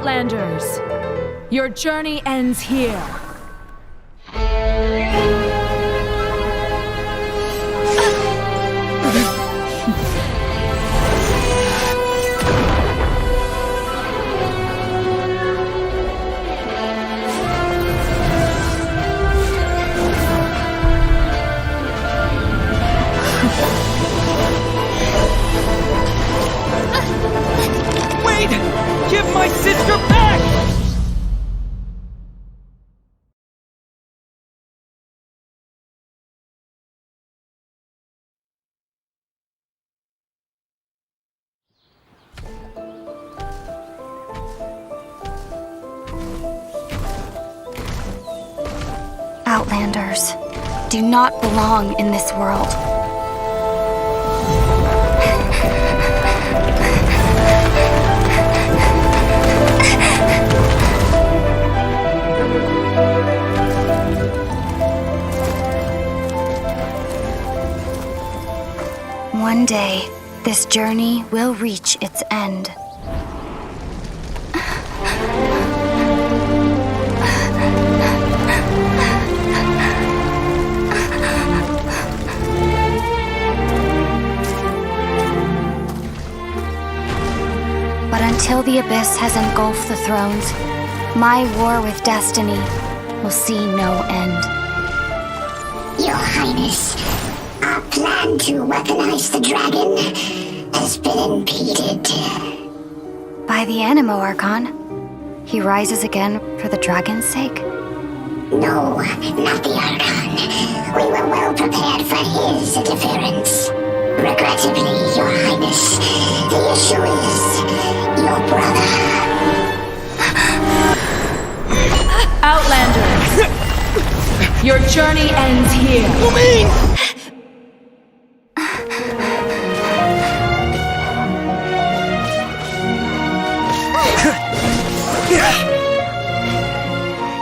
Outlanders, your journey ends here. Wait! Give my sister back! Outlanders do not belong in this world. One day, this journey will reach its end. But until the abyss has engulfed the thrones, my war with destiny will see no end. Your Highness, our plan to weaponize the dragon has been impeded. By the Animo Archon, he rises again for the dragon's sake. No, not the Archon. We were well prepared for his interference. Regrettably, Your Highness, the issue is your brother. Outlanders, your journey ends here.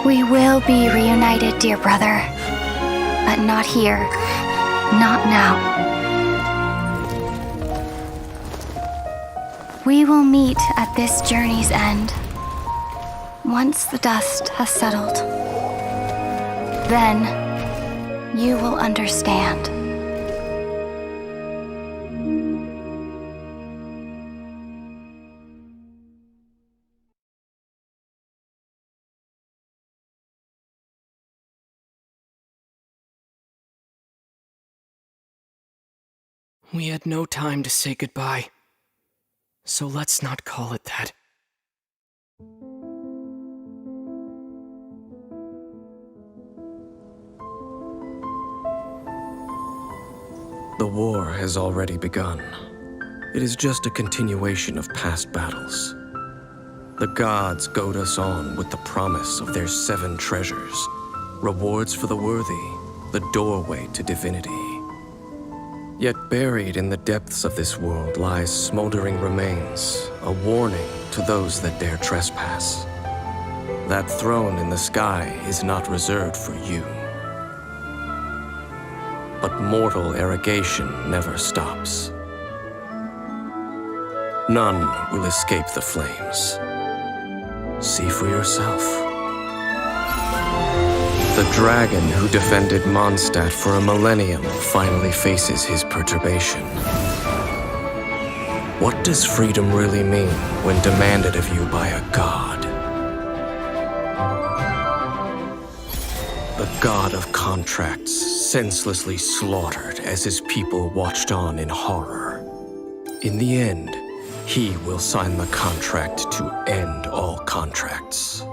We will be reunited, dear brother. But not here. Not now. We will meet at this journey's end. Once the dust has settled. Then you will understand. We had no time to say goodbye, so let's not call it that. The war has already begun. It is just a continuation of past battles. The gods goad us on with the promise of their 7 treasures, rewards for the worthy, the doorway to divinity. Yet buried in the depths of this world lies smoldering remains, a warning to those that dare trespass. That throne in the sky is not reserved for you. But mortal arrogation never stops. None will escape the flames. See for yourself. The dragon who defended Mondstadt for a millennium finally faces his perturbation. What does freedom really mean when demanded of you by a god? The god of contracts, senselessly slaughtered as his people watched on in horror. In the end, he will sign the contract to end all contracts.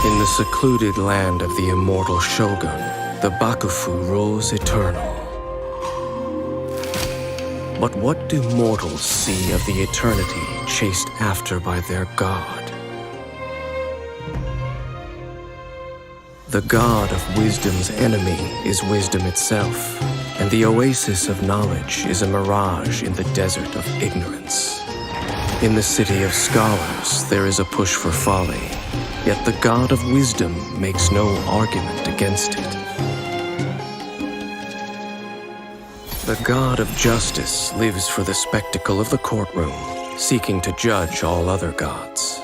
In the secluded land of the immortal Shogun, the Bakufu rules eternal. But what do mortals see of the eternity chased after by their god? The god of wisdom's enemy is wisdom itself, and the oasis of knowledge is a mirage in the desert of ignorance. In the city of scholars, there is a push for folly, yet the god of wisdom makes no argument against it. The god of justice lives for the spectacle of the courtroom, seeking to judge all other gods.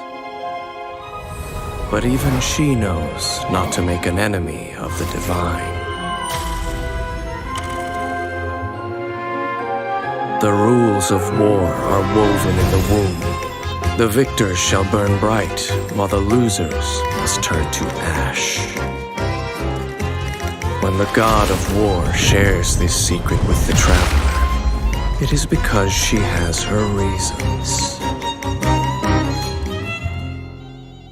But even she knows not to make an enemy of the divine. The rules of war are woven in the womb. The victors shall burn bright, while the losers must turn to ash. When the god of war shares this secret with the traveler, it is because she has her reasons.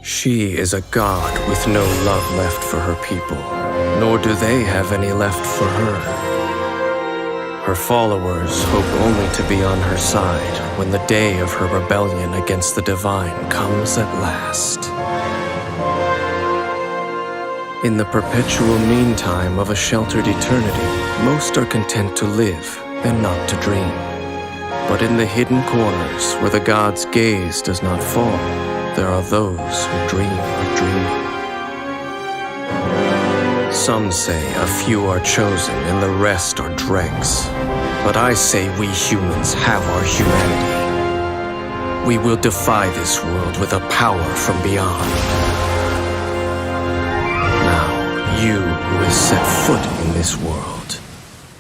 She is a god with no love left for her people, nor do they have any left for her. Her followers hope only to be on her side when the day of her rebellion against the divine comes at last. In the perpetual meantime of a sheltered eternity, most are content to live and not to dream. But in the hidden corners where the god's gaze does not fall, there are those who dream of dreaming. Some say a few are chosen and the rest are dregs. But I say we humans have our humanity. We will defy this world with a power from beyond. Now, you who has set foot in this world,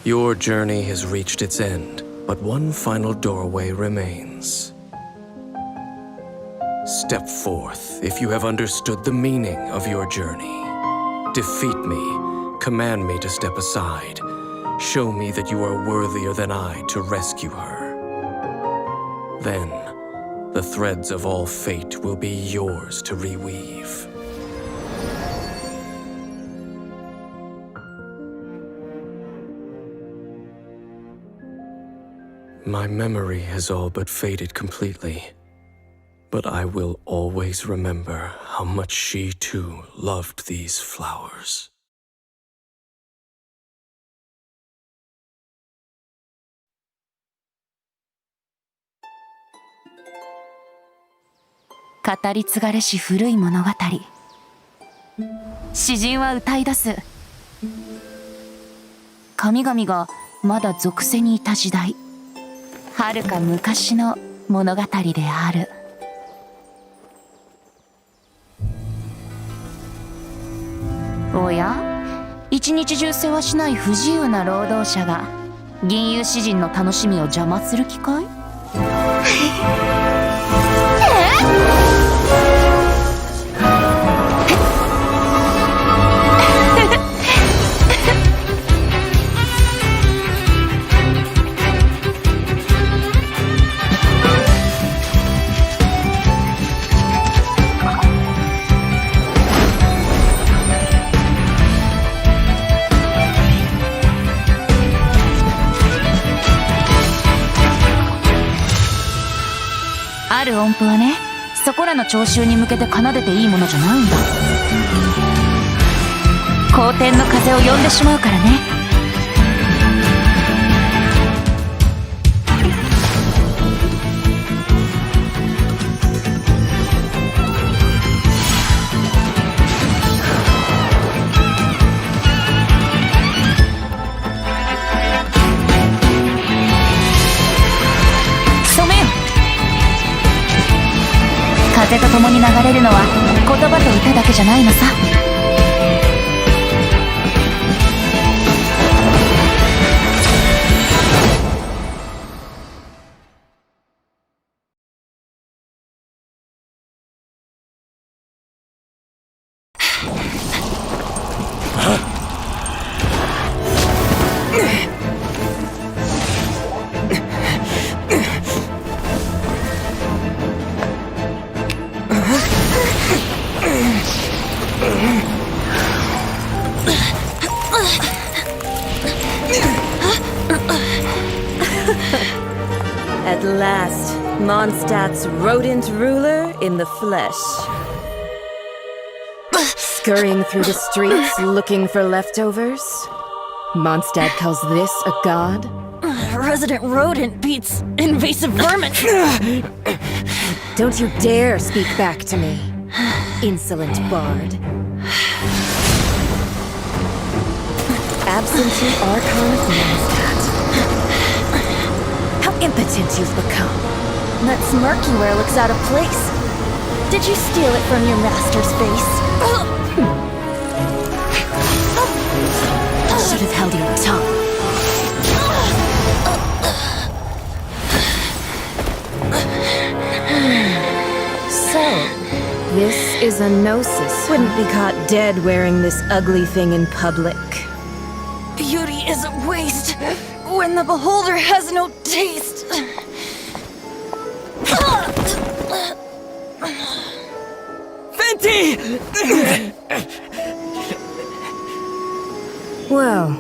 your journey has reached its end, but one final doorway remains. Step forth if you have understood the meaning of your journey. Defeat me, command me to step aside. Show me that you are worthier than I to rescue her. Then, the threads of all fate will be yours to reweave. My memory has all but faded completely. But I will always remember how much she too loved these flowers.語り継がれし古い物語。詩人は歌い出す。神々がまだ属世にいた時代、はるか昔の物語である。おや、一日中世話しない不自由な労働者が銀融詩人の楽しみを邪魔する気かい？ある音符はね、そこらの聴衆に向けて奏でていいものじゃないんだ。好天の風を呼んでしまうからね。風と共に流れるのは言葉と歌だけじゃないのさ。At last, Mondstadt's rodent ruler in the flesh. Scurrying through the streets looking for leftovers? Mondstadt calls this a god? Resident rodent beats invasive vermin. Don't you dare speak back to me, insolent bard. Absentee Archon of Mondstadt. How impotent you've become. That smirk you wear looks out of place. Did you steal it from your master's face? Should have held your tongue. So, this is a gnosis. Wouldn't be caught dead wearing this ugly thing in public. Beauty is a waste when the beholder has no taste. Fenty! Well,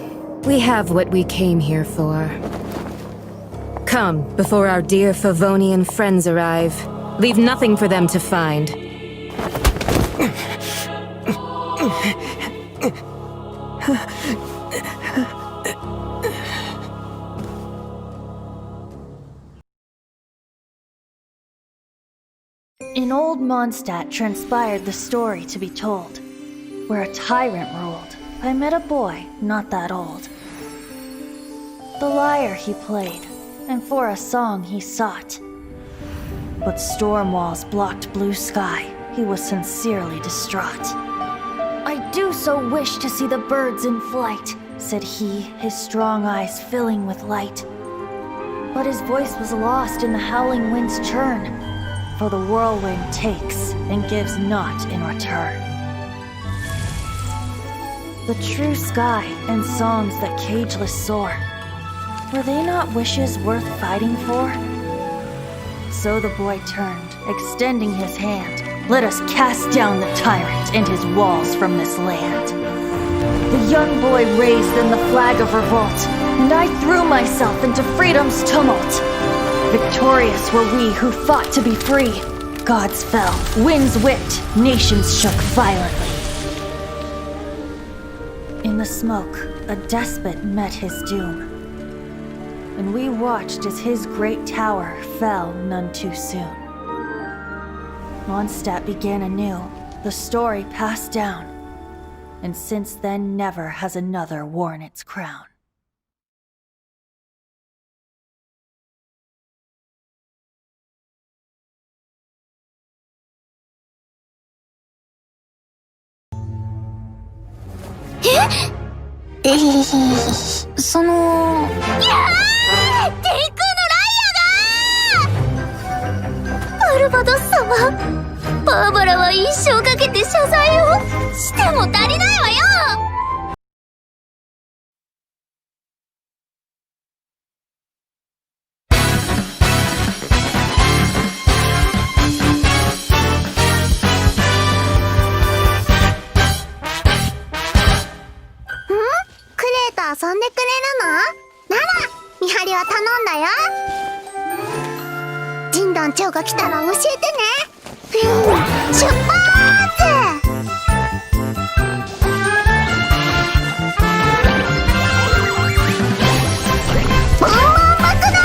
we have what we came here for. Come, before our dear Favonian friends arrive. Leave nothing for them to find. In old Mondstadt transpired the story to be told, where a tyrant ruled. I met a boy not that old. The lyre he played, and for a song he sought. But storm walls blocked blue sky. He was sincerely distraught. I do so wish to see the birds in flight, said he, his strong eyes filling with light. But his voice was lost in the howling wind's churn, for the whirlwind takes and gives not in return. The true sky and songs that cageless soar, were they not wishes worth fighting for? So the boy turned, extending his hand. Let us cast down the tyrant and his walls from this land. The young boy raised then the flag of revolt, and I threw myself into freedom's tumult. Victorious were we who fought to be free. Gods fell, winds whipped, nations shook violently. In the smoke, a despot met his doom, and we watched as his great tower fell none too soon. Mondstadt began anew, the story passed down, and since then never has another worn its crown.遊んでくれるの？なら、見張りは頼んだよ。ジンドン長が来たら教えてね。出発！ボンボン爆弾！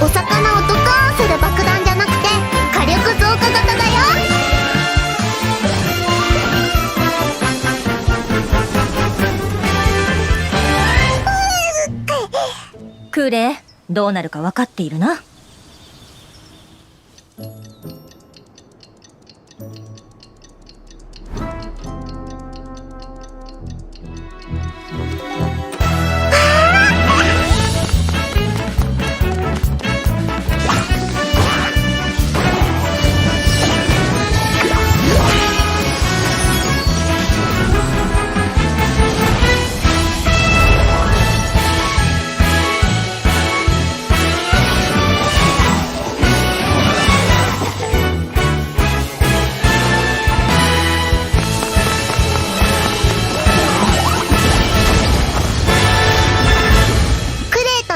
お魚をドカーンする爆弾じゃなくて火力増加型だよ。クレ、どうなるか分かっているな。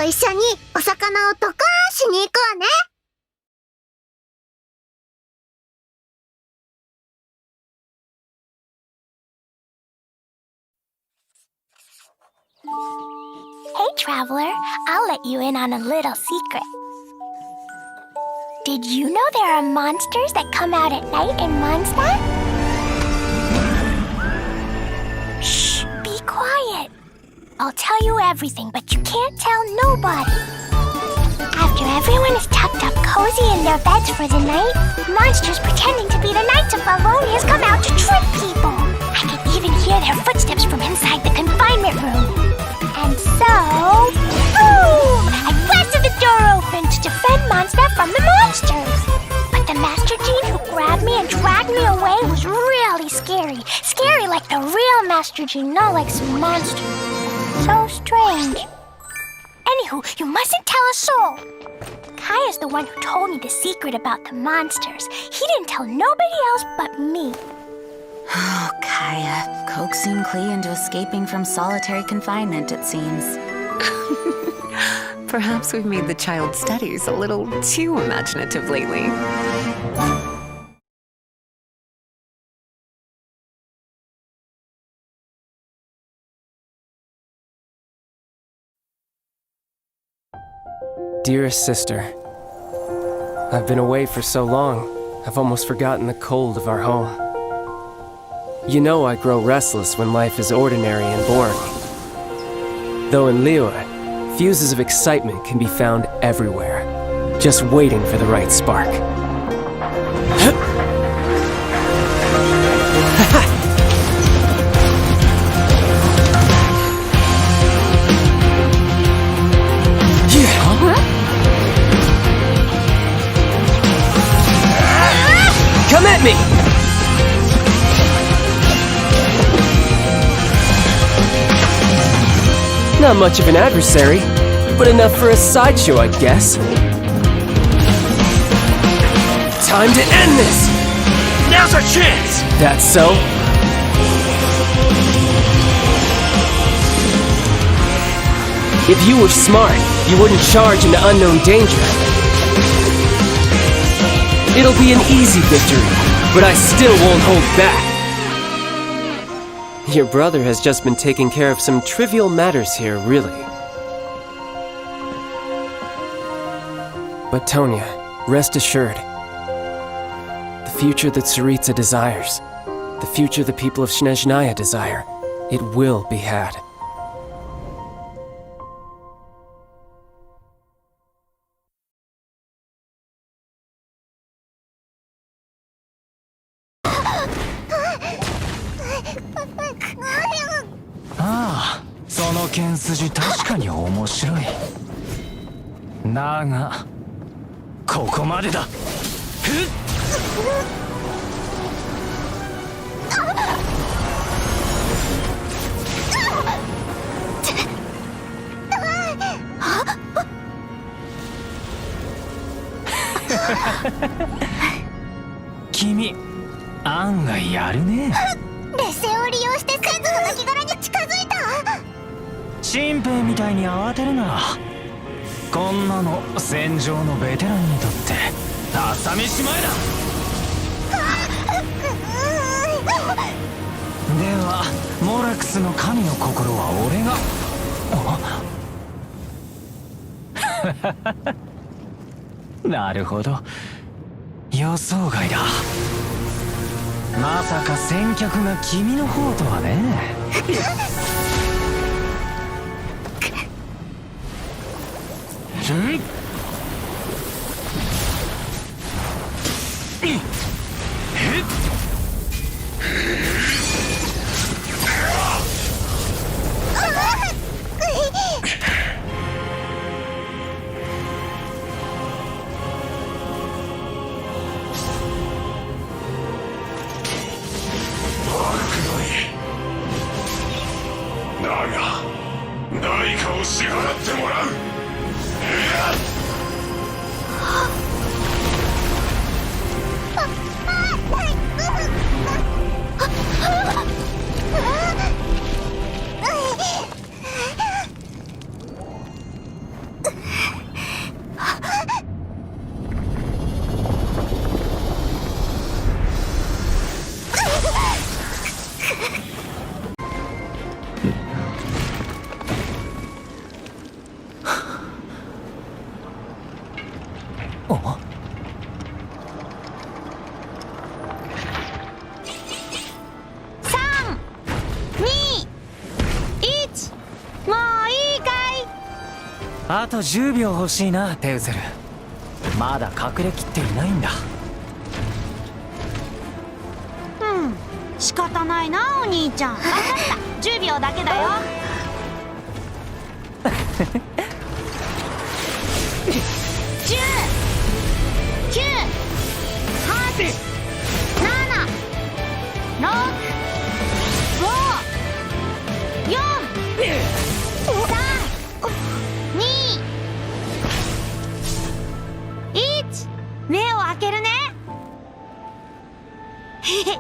一緒にお魚をドカーンしに行こうね。Hey, traveler, I'll let you in on a little secret. Did you know there are monsters that come out at night in Mondstadt? Shh, be quiet. I'll tell you everything, but you can't tell nobody. After After everyone is tucked up cozy in their beds for the night, monsters pretending to be the Knights of Favonius come out to trick people. I can even hear their footsteps from inside the confinement room. And so, boom! I blasted the door open to defend Monster from the monsters. But the Master Gene who grabbed me and dragged me away was really scary. Scary like the real Master Gene, not like some monster. So strange. Anywho, you mustn't tell a soul. Kaya's the one who told me the secret about the monsters. He didn't tell nobody else but me. Oh, Kaya, coaxing Klee into escaping from solitary confinement, it seems. Perhaps we've made the child's studies a little too imaginative lately. Dearest sister, I've been away for so long, I've almost forgotten the cold of our home. You know I grow restless when life is ordinary and boring. Though in Liyue, fuses of excitement can be found everywhere, just waiting for the right spark. Come at me! Not much of an adversary, but enough for a sideshow, I guess. Time to end this! Now's our chance! That's so? If you were smart, you wouldn't charge into unknown danger. It'll be an easy victory, but I still won't hold back. Your brother has just been taking care of some trivial matters here, really. But Tonya, rest assured. The future that Tsaritsa desires, the future the people of Snezhnaya desire, it will be had. Ah, その剣筋確かに面白い。だが、ここまでだ。ふっ。君、案外やるね。劣勢を利用して先祖の亡骸に近づいた。新兵みたいに慌てるな。こんなの戦場のベテランにとって朝飯前だ。ではモラクスの神の心は俺が。なるほど、予想外だ。まさか先客が君の方とはね。さあと10秒欲しいな、テウゼル。まだ隠れきっていないんだ。仕方ないな、お兄ちゃん。分かった、10秒だけだよ。10、9、8、7、6、5、4、3、2、1。目を開けるね。へへ。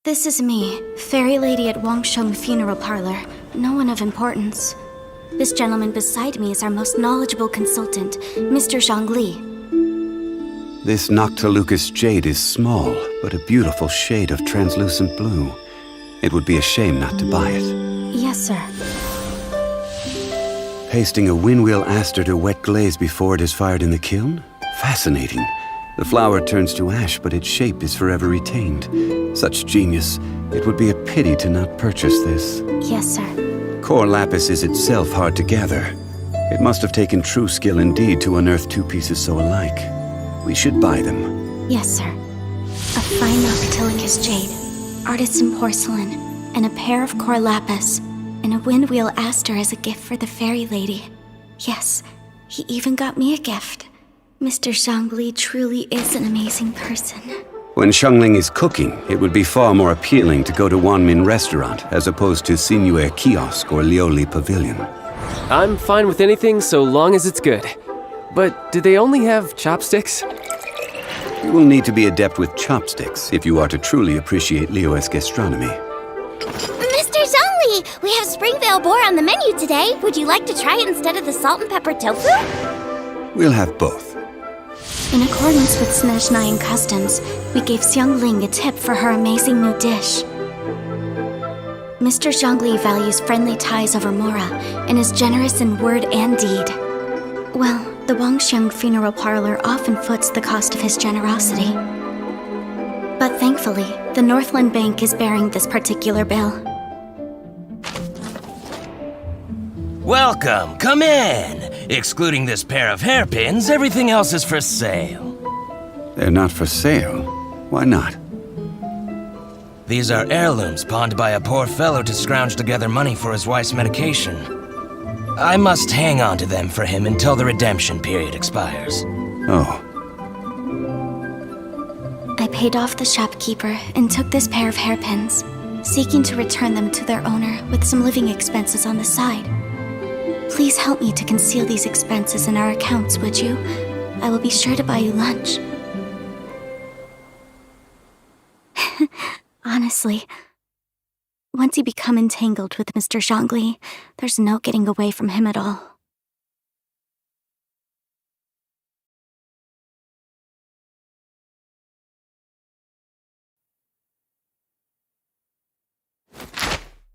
This is me, fairy lady at Wangsheng Funeral Parlor. No one of importance. This gentleman beside me is our most knowledgeable consultant, Mr. Zhongli. This Noctilucous jade is small, but a beautiful shade of translucent blue. It would be a shame not to buy it. Yes, sir. Pasting a windwheel aster to wet glaze before it is fired in the kiln? Fascinating. The flower turns to ash, but its shape is forever retained. Such genius. It would be a pity to not purchase this. Yes, sir. Core lapis is itself hard to gather. It must have taken true skill indeed to unearth two pieces so alike. We should buy them. Yes, sir. A fine Noctilucous jade, artisan porcelain, and a pair of core lapis, and a windwheel aster as a gift for the fairy lady. Yes, he even got me a gift. Mr. Zhongli truly is an amazing person. When Shengling is cooking, it would be far more appealing to go to Wanmin Restaurant as opposed to Sinuer Kiosk or Lioli Pavilion. I'm fine with anything so long as it's good. But do they only have chopsticks? You will need to be adept with chopsticks if you are to truly appreciate Liyue's gastronomy. Mr. Zhongli, we have Springvale boar on the menu today. Would you like to try it instead of the salt and pepper tofu? We'll have both. In accordance with Snezhnayan customs, we gave Xiangling a tip for her amazing new dish. Mr. Zhongli values friendly ties over mora and is generous in word and deed. Well, the Wangsheng Funeral Parlor often foots the cost of his generosity. But thankfully, the Northland Bank is bearing this particular bill. Welcome, come in! Excluding this pair of hairpins, everything else is for sale. They're not for sale. Why not? These are heirlooms pawned by a poor fellow to scrounge together money for his wife's medication. I must hang on to them for him until the redemption period expires. Oh. I paid off the shopkeeper and took this pair of hairpins, seeking to return them to their owner with some living expenses on the side. Please help me to conceal these expenses in our accounts, would you? I will be sure to buy you lunch. Honestly, once you become entangled with Mr. Zhongli, there's no getting away from him at all.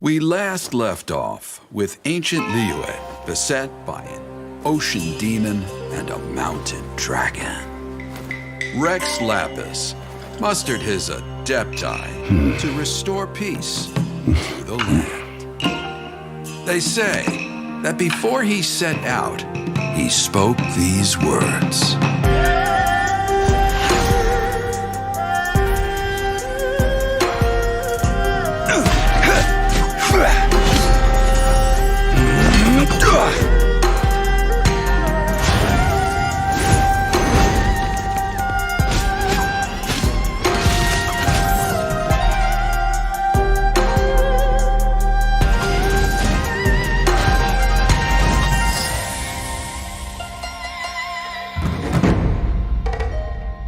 We last left off with ancient Liyue beset by an ocean demon and a mountain dragon. Rex Lapis mustered his adepti to restore peace to the land. They say that before he set out, he spoke these words.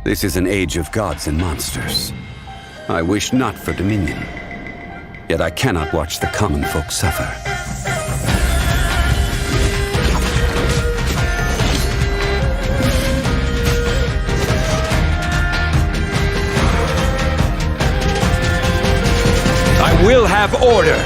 This is an age of gods and monsters. I wish not for dominion. Yet I cannot watch the common folk suffer. I will have order!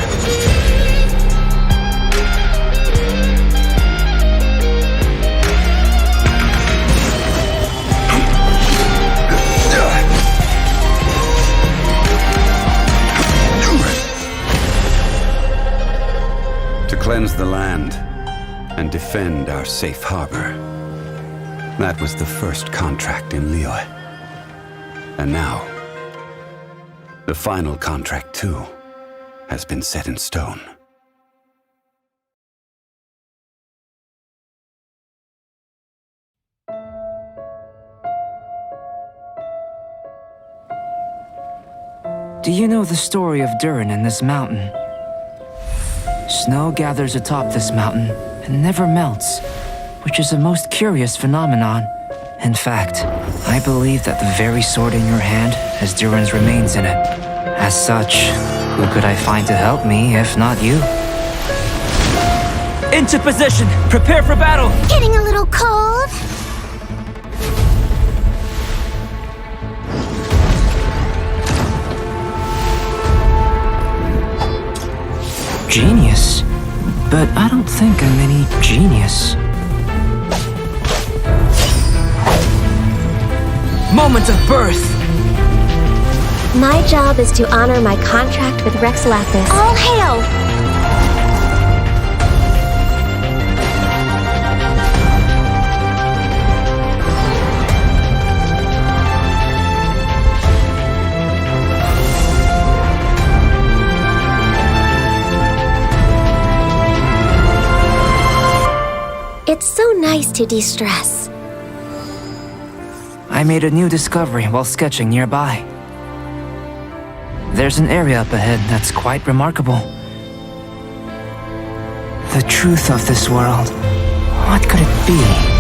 cleanse the land and defend our safe harbor. That was the first contract in Liyue. And now, the final contract too has been set in stone. Do you know the story of Durin and this mountain? Snow gathers atop this mountain and never melts, which is a most curious phenomenon. In fact, I believe that the very sword in your hand has Durin's remains in it. As such, who could I find to help me if not you? Into position! Prepare for battle! Getting a little cold? Genius? But I don't think I'm any genius. Moment of birth! My job is to honor my contract with Rex Lapis. All hail! It's so nice to de-stress. I made a new discovery while sketching nearby. There's an area up ahead that's quite remarkable. The truth of this world. What could it be?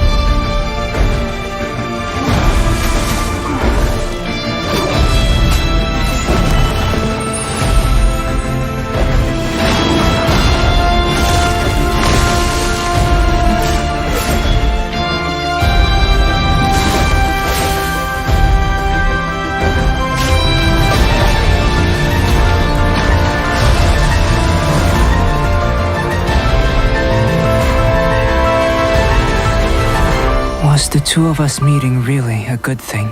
Was the two of us meeting really a good thing?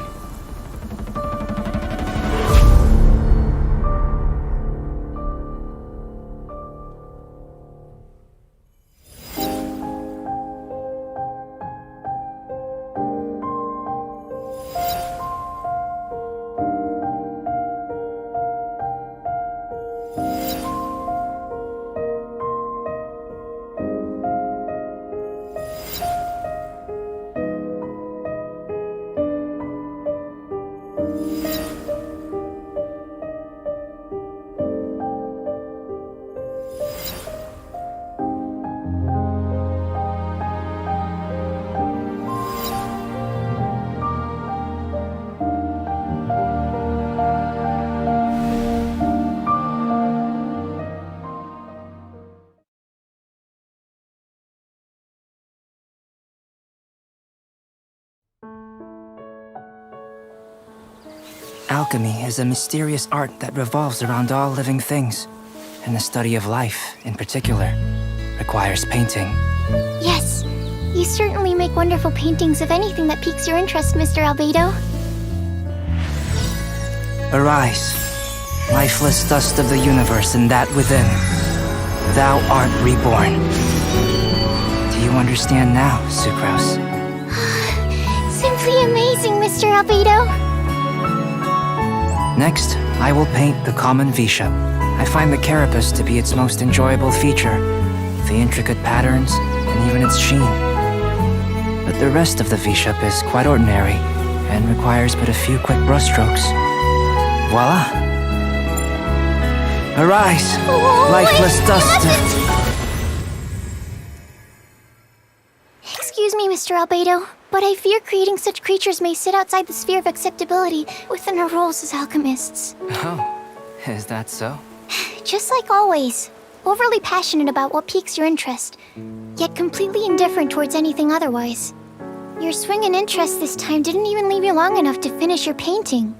Alchemy is a mysterious art that revolves around all living things, and the study of life, in particular, requires painting. Yes, you certainly make wonderful paintings of anything that piques your interest, Mr. Albedo. Arise, lifeless dust of the universe and that within. Thou art reborn. Do you understand now, Sucrose? Simply amazing, Mr. Albedo. Next, I will paint the common V-shape. I find the carapace to be its most enjoyable feature, the intricate patterns, and even its sheen. But the rest of the V-shape is quite ordinary, and requires but a few quick brushstrokes. Voila! Arise, lifeless dust! Excuse me, Mr. Albedo, but I fear creating such creatures may sit outside the sphere of acceptability within our roles as alchemists. Oh, is that so? Just like always, overly passionate about what piques your interest, yet completely indifferent towards anything otherwise. Your swing and interest this time didn't even leave you long enough to finish your painting.